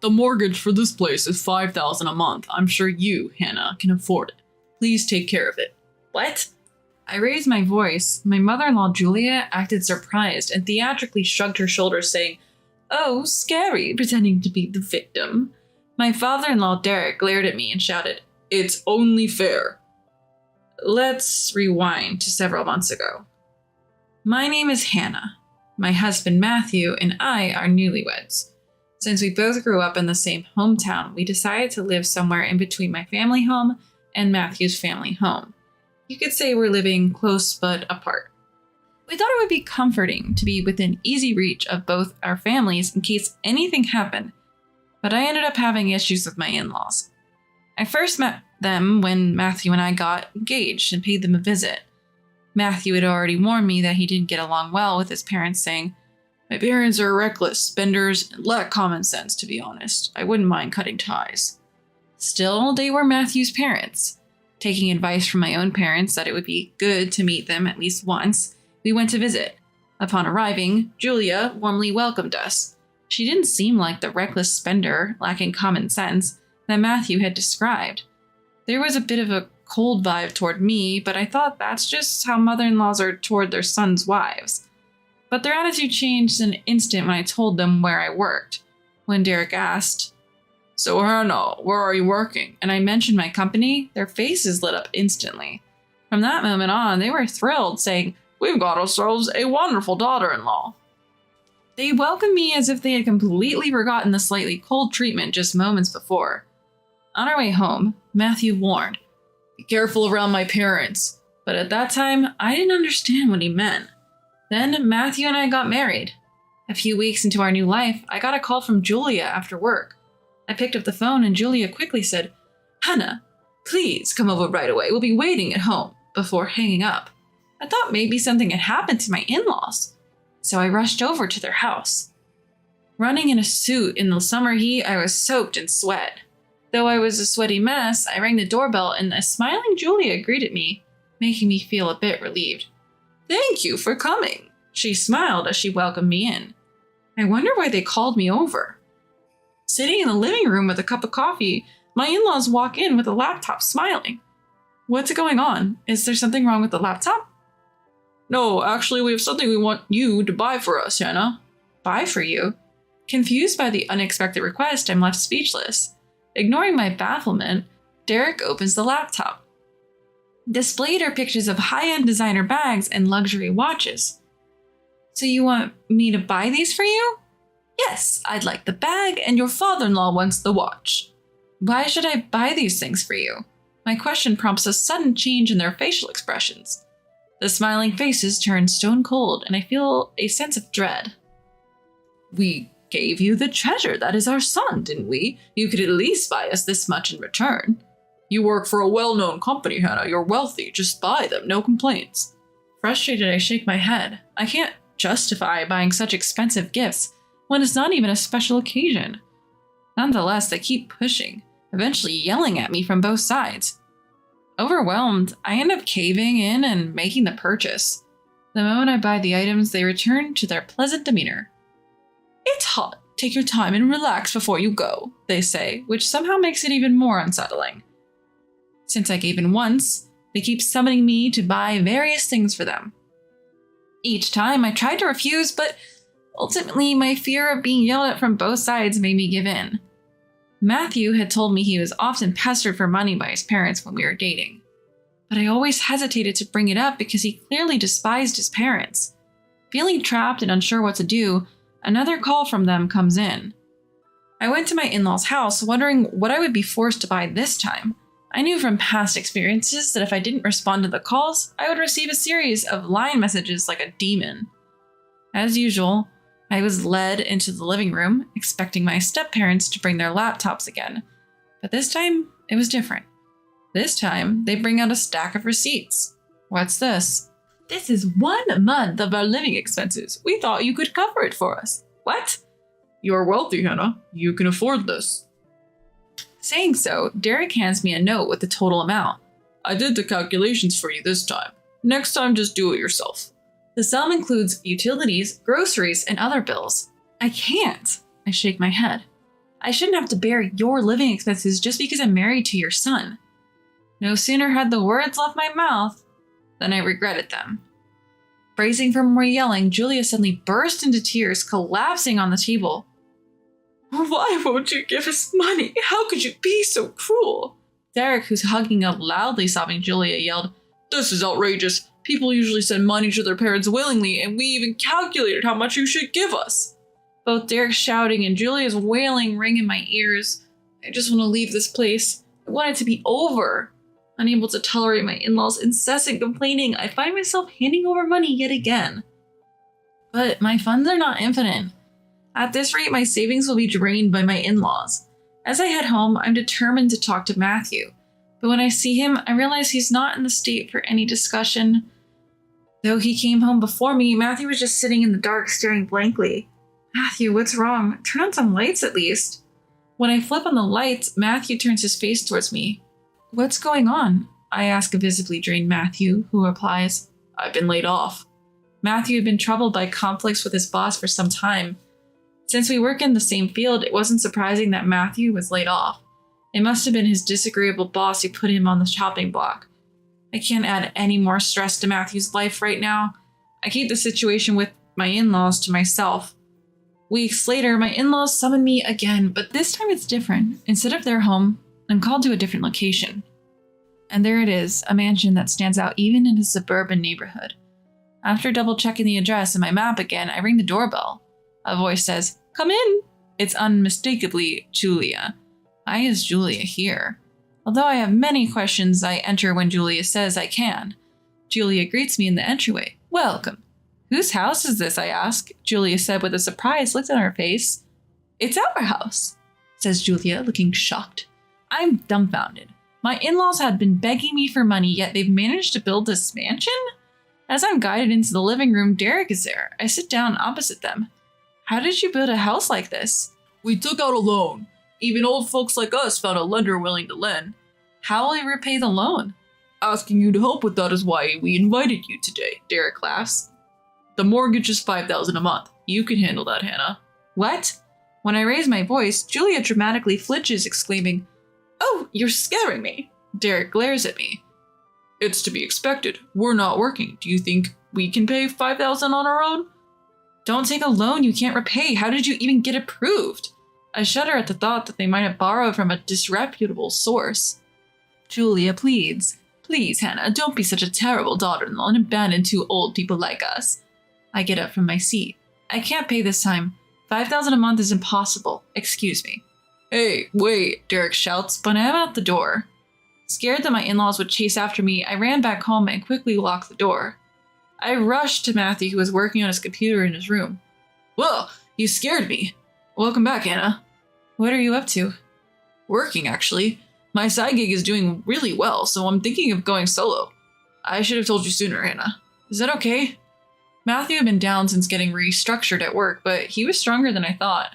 The mortgage for this place is $5,000 a month. I'm sure you, Hannah, can afford it. Please take care of it. What? I raised my voice. My mother-in-law, Julia, acted surprised and theatrically shrugged her shoulders, saying, "Oh, scary," pretending to be the victim. My father-in-law, Derek, glared at me and shouted, "It's only fair." Let's rewind to several months ago. My name is Hannah. My husband, Matthew, and I are newlyweds. Since we both grew up in the same hometown, we decided to live somewhere in between my family home and Matthew's family home. You could say we're living close but apart. We thought it would be comforting to be within easy reach of both our families in case anything happened, but I ended up having issues with my in-laws. I first met them when Matthew and I got engaged and paid them a visit. Matthew had already warned me that he didn't get along well with his parents, saying, "My parents are reckless spenders and lack common sense, to be honest. I wouldn't mind cutting ties." Still, they were Matthew's parents. Taking advice from my own parents that it would be good to meet them at least once, we went to visit. Upon arriving, Julia warmly welcomed us. She didn't seem like the reckless spender, lacking common sense, that Matthew had described. There was a bit of a cold vibe toward me, but I thought that's just how mother-in-laws are toward their sons' wives. But their attitude changed in an instant when I told them where I worked. When Derek asked, "So Hannah, where are you working?" and I mentioned my company, their faces lit up instantly. From that moment on, they were thrilled, saying, "We've got ourselves a wonderful daughter-in-law." They welcomed me as if they had completely forgotten the slightly cold treatment just moments before. On our way home, Matthew warned, "Be careful around my parents." But at that time, I didn't understand what he meant. Then Matthew and I got married. A few weeks into our new life, I got a call from Julia after work. I picked up the phone and Julia quickly said, "Hannah, please come over right away. We'll be waiting at home," before hanging up. I thought maybe something had happened to my in-laws, so I rushed over to their house. Running in a suit in the summer heat, I was soaked in sweat. Though I was a sweaty mess, I rang the doorbell and a smiling Julia greeted me, making me feel a bit relieved. "Thank you for coming," she smiled as she welcomed me in. I wonder why they called me over. Sitting in the living room with a cup of coffee, my in-laws walk in with a laptop smiling. "What's going on? Is there something wrong with the laptop?" "No, actually, we have something we want you to buy for us, Hannah." "Buy for you?" Confused by the unexpected request, I'm left speechless. Ignoring my bafflement, Derek opens the laptop. Displayed are pictures of high-end designer bags and luxury watches. "So you want me to buy these for you?" "Yes, I'd like the bag and your father-in-law wants the watch." "Why should I buy these things for you?" My question prompts a sudden change in their facial expressions. The smiling faces turn stone cold and I feel a sense of dread. "We gave you the treasure that is our son, didn't we? You could at least buy us this much in return." "You work for a well-known company, Hannah. You're wealthy. Just buy them. No complaints." Frustrated, I shake my head. I can't justify buying such expensive gifts when it's not even a special occasion. Nonetheless, they keep pushing, eventually yelling at me from both sides. Overwhelmed, I end up caving in and making the purchase. The moment I buy the items, they return to their pleasant demeanor. "It's hot. Take your time and relax before you go," they say, which somehow makes it even more unsettling. Since I gave in once, they keep summoning me to buy various things for them. Each time I tried to refuse, but ultimately my fear of being yelled at from both sides made me give in. Matthew had told me he was often pestered for money by his parents when we were dating, but I always hesitated to bring it up because he clearly despised his parents. Feeling trapped and unsure what to do, another call from them comes in. I went to my in-laws' house wondering what I would be forced to buy this time. I knew from past experiences that if I didn't respond to the calls, I would receive a series of line messages like a demon. As usual, I was led into the living room, expecting my step-parents to bring their laptops again. But this time, it was different. This time, they bring out a stack of receipts. What's this? "This is 1 month of our living expenses. We thought you could cover it for us." What? "You're wealthy, Hannah. You can afford this." Saying so, Derek hands me a note with the total amount. "I did the calculations for you this time. Next time, just do it yourself." The sum includes utilities, groceries, and other bills. I can't. I shake my head. I shouldn't have to bear your living expenses just because I'm married to your son. No sooner had the words left my mouth than I regretted them. Bracing for more yelling, Julia suddenly burst into tears, collapsing on the table. Why won't you give us money? How could you be so cruel? Derek, who's hugging up loudly sobbing Julia, yelled, This is outrageous. People usually send money to their parents willingly, and we even calculated how much you should give us. Both Derek's shouting and Julia's wailing ring in my ears. I just want to leave this place. I want it to be over. Unable to tolerate my in-laws' incessant complaining, I find myself handing over money yet again. But my funds are not infinite. At this rate, my savings will be drained by my in-laws. As I head home, I'm determined to talk to Matthew. But when I see him, I realize he's not in the state for any discussion. Though he came home before me, Matthew was just sitting in the dark, staring blankly. Matthew, what's wrong? Turn on some lights at least. When I flip on the lights, Matthew turns his face towards me. What's going on? I ask a visibly drained Matthew, who replies, I've been laid off. Matthew had been troubled by conflicts with his boss for some time. Since we work in the same field, it wasn't surprising that Matthew was laid off. It must have been his disagreeable boss who put him on the chopping block. I can't add any more stress to Matthew's life right now. I keep the situation with my in-laws to myself. Weeks later, my in-laws summon me again, but this time it's different. Instead of their home, I'm called to a different location. And there it is, a mansion that stands out even in a suburban neighborhood. After double-checking the address in my map again, I ring the doorbell. A voice says, Come in! It's unmistakably Julia. Why is Julia here? Although I have many questions, I enter when Julia says I can. Julia greets me in the entryway. Welcome. Whose house is this, I ask. Julia said with a surprised look on her face. It's our house, says Julia, looking shocked. I'm dumbfounded. My in-laws had been begging me for money, yet they've managed to build this mansion? As I'm guided into the living room, Derek is there. I sit down opposite them. How did you build a house like this? We took out a loan. Even old folks like us found a lender willing to lend. How will you repay the loan? Asking you to help with that is why we invited you today, Derek laughs. The mortgage is $5,000 a month. You can handle that, Hannah. What? When I raise my voice, Julia dramatically flinches, exclaiming, Oh, you're scaring me. Derek glares at me. It's to be expected. We're not working. Do you think we can pay $5,000 on our own? Don't take a loan you can't repay. How did you even get approved? I shudder at the thought that they might have borrowed from a disreputable source. Julia pleads. Please, Hannah, don't be such a terrible daughter-in-law and abandon two old people like us. I get up from my seat. I can't pay this time. $5,000 a month is impossible. Excuse me. Hey, wait, Derek shouts, but I'm at the door. Scared that my in-laws would chase after me, I ran back home and quickly locked the door. I rushed to Matthew, who was working on his computer in his room. Well, you scared me. Welcome back, Hannah. What are you up to? Working, actually. My side gig is doing really well, so I'm thinking of going solo. I should have told you sooner, Hannah. Is that okay? Matthew had been down since getting restructured at work, but he was stronger than I thought.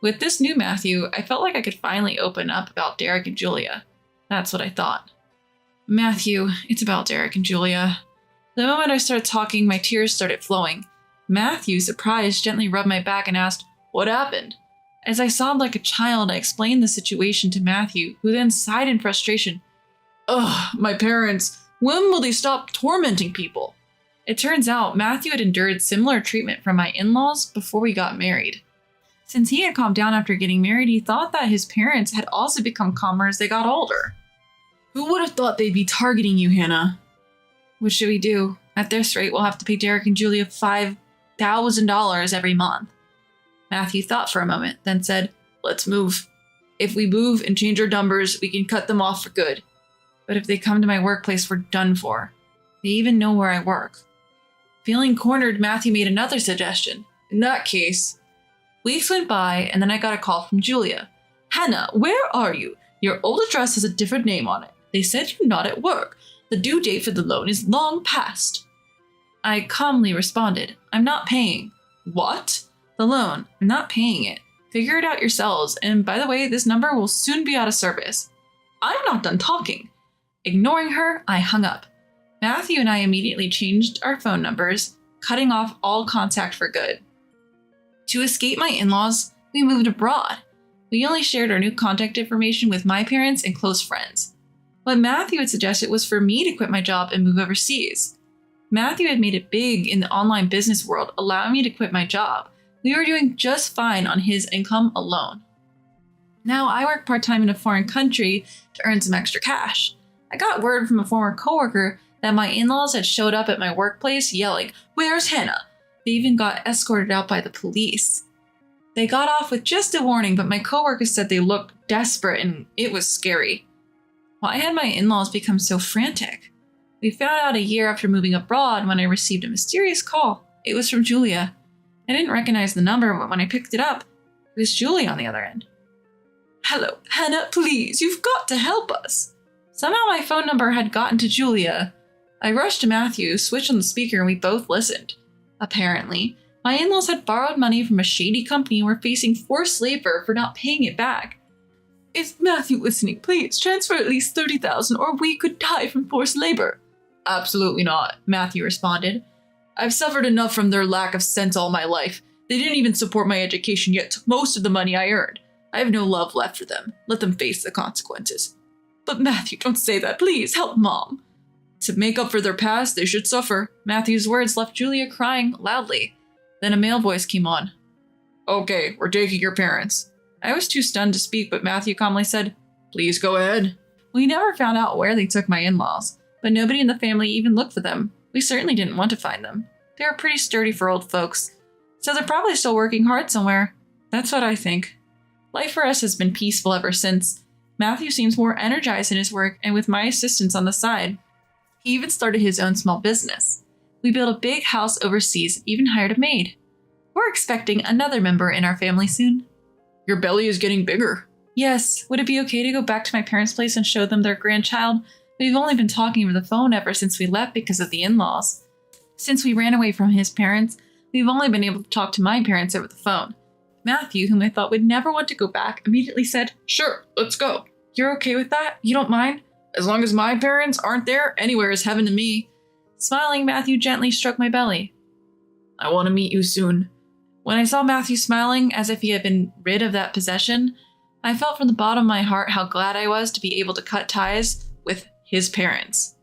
With this new Matthew, I felt like I could finally open up about Derek and Julia. That's what I thought. Matthew, it's about Derek and Julia. The moment I started talking, my tears started flowing. Matthew, surprised, gently rubbed my back and asked, What happened? As I sobbed like a child, I explained the situation to Matthew, who then sighed in frustration. Ugh, my parents. When will they stop tormenting people? It turns out Matthew had endured similar treatment from my in-laws before we got married. Since he had calmed down after getting married, he thought that his parents had also become calmer as they got older. Who would have thought they'd be targeting you, Hannah? What should we do? At this rate, we'll have to pay Derek and Julia $5,000 every month. Matthew thought for a moment, then said, Let's move. If we move and change our numbers, we can cut them off for good. But if they come to my workplace, we're done for. They even know where I work. Feeling cornered, Matthew made another suggestion. In that case... Weeks went by, and then I got a call from Julia. Hannah, where are you? Your old address has a different name on it. They said you're not at work. The due date for the loan is long past. I calmly responded, I'm not paying. What? The loan. I'm not paying it. Figure it out yourselves, and by the way, this number will soon be out of service. I'm not done talking. Ignoring her, I hung up. Matthew and I immediately changed our phone numbers, cutting off all contact for good. To escape my in-laws, we moved abroad. We only shared our new contact information with my parents and close friends. What Matthew had suggested was for me to quit my job and move overseas. Matthew had made it big in the online business world, allowing me to quit my job. We were doing just fine on his income alone. Now I work part-time in a foreign country to earn some extra cash. I got word from a former coworker that my in-laws had showed up at my workplace yelling, "Where's Hannah?" They even got escorted out by the police. They got off with just a warning, but my coworker said they looked desperate and it was scary. Why had my in-laws become so frantic? We found out a year after moving abroad when I received a mysterious call. It was from Julia. I didn't recognize the number, but when I picked it up, it was Julie on the other end. "Hello, Hannah, please, you've got to help us." Somehow my phone number had gotten to Julia. I rushed to Matthew, switched on the speaker, and we both listened. Apparently, my in-laws had borrowed money from a shady company and were facing forced labor for not paying it back. "Is Matthew listening? Please transfer at least $30,000 or we could die from forced labor." "Absolutely not," Matthew responded. "I've suffered enough from their lack of sense all my life. They didn't even support my education yet took most of the money I earned. I have no love left for them. Let them face the consequences." "But Matthew, don't say that. Please help Mom." "To make up for their past, they should suffer." Matthew's words left Julia crying loudly. Then a male voice came on. "Okay, we're taking your parents." I was too stunned to speak, but Matthew calmly said, "Please go ahead." We never found out where they took my in-laws, but nobody in the family even looked for them. We certainly didn't want to find them. They were pretty sturdy for old folks, so they're probably still working hard somewhere. That's what I think. Life for us has been peaceful ever since. Matthew seems more energized in his work and with my assistance on the side. He even started his own small business. We built a big house overseas and even hired a maid. We're expecting another member in our family soon. Your belly is getting bigger. Yes, would it be okay to go back to my parents' place and show them their grandchild? We've only been talking over the phone ever since we left because of the in-laws. Since we ran away from his parents, we've only been able to talk to my parents over the phone. Matthew, whom I thought would never want to go back, immediately said, "Sure, let's go." You're okay with that? You don't mind? As long as my parents aren't there, anywhere is heaven to me. Smiling, Matthew gently stroked my belly. "I want to meet you soon." When I saw Matthew smiling as if he had been rid of that possession, I felt from the bottom of my heart how glad I was to be able to cut ties with his parents.